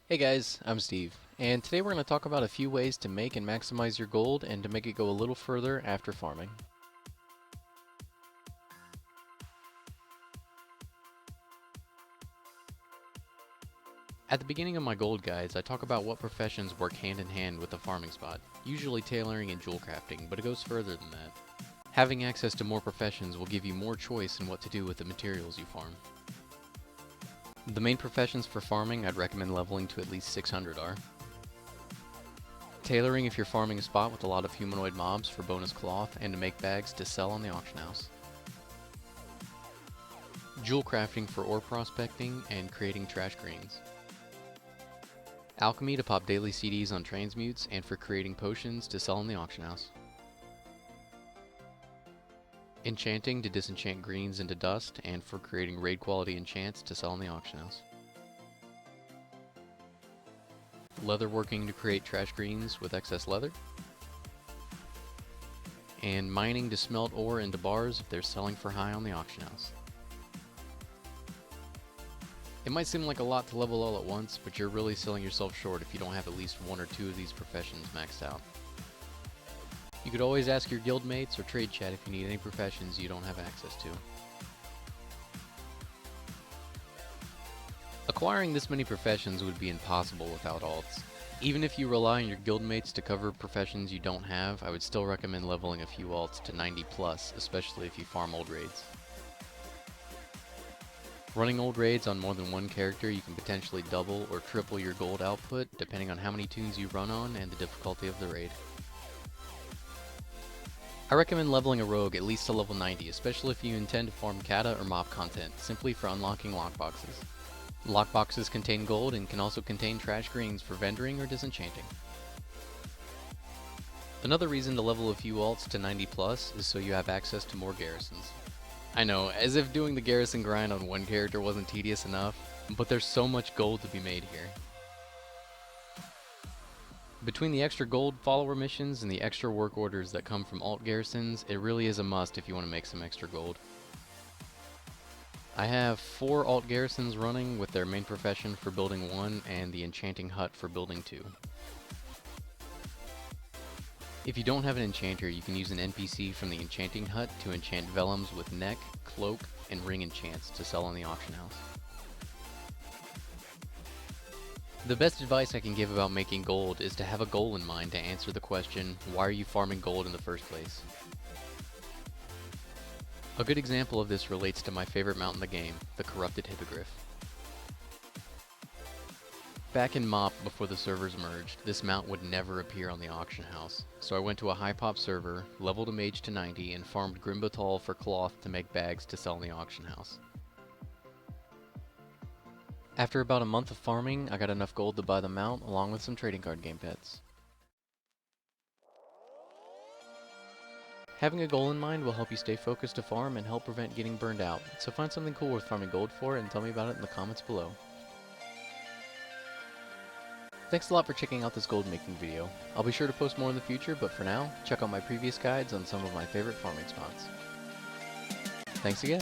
Hey guys, I'm Steve, and today we're going to talk about a few ways to make and maximize your gold and to make it go a little further after farming. At the beginning of my gold guides, I talk about what professions work hand in hand with the farming spot, usually tailoring and jewel crafting, but it goes further than that. Having access to more professions will give you more choice in what to do with the materials you farm. The main professions for farming I'd recommend leveling to at least 600 are tailoring if you're farming a spot with a lot of humanoid mobs for bonus cloth and to make bags to sell on the auction house. Jewel crafting for ore prospecting and creating trash greens. Alchemy to pop daily CDs on transmutes and for creating potions to sell in the auction house. Enchanting to disenchant greens into dust and for creating raid quality enchants to sell in the auction house. Leatherworking to create trash greens with excess leather. And mining to smelt ore into bars if they're selling for high on the auction house. It might seem like a lot to level all at once, but you're really selling yourself short if you don't have at least one or two of these professions maxed out. You could always ask your guildmates or trade chat if you need any professions you don't have access to. Acquiring this many professions would be impossible without alts. Even if you rely on your guildmates to cover professions you don't have, I would still recommend leveling a few alts to 90 plus, especially if you farm old raids. Running old raids on more than one character, you can potentially double or triple your gold output depending on how many tunes you run on and the difficulty of the raid. I recommend leveling a rogue at least to level 90, especially if you intend to farm kata or mob content, simply for unlocking lockboxes. Lockboxes contain gold and can also contain trash greens for vendoring or disenchanting. Another reason to level a few alts to 90 plus is so you have access to more garrisons. I know, as if doing the garrison grind on one character wasn't tedious enough, but there's so much gold to be made here. Between the extra gold follower missions and the extra work orders that come from alt garrisons, it really is a must if you want to make some extra gold. I have 4 alt garrisons running with their main profession for building 1 and the enchanting hut for building 2. If you don't have an enchanter, you can use an NPC from the enchanting hut to enchant vellums with neck, cloak, and ring enchants to sell in the auction house. The best advice I can give about making gold is to have a goal in mind to answer the question, why are you farming gold in the first place? A good example of this relates to my favorite mount in the game, the Corrupted Hippogriff. Back in MoP before the servers merged, this mount would never appear on the auction house, so I went to a high pop server, leveled a mage to 90, and farmed Grimbatal for cloth to make bags to sell in the auction house. After about a month of farming, I got enough gold to buy the mount along with some trading card game pets. Having a goal in mind will help you stay focused to farm and help prevent getting burned out, so find something cool worth farming gold for and tell me about it in the comments below. Thanks a lot for checking out this gold making video. I'll be sure to post more in the future, but for now, check out my previous guides on some of my favorite farming spots. Thanks again!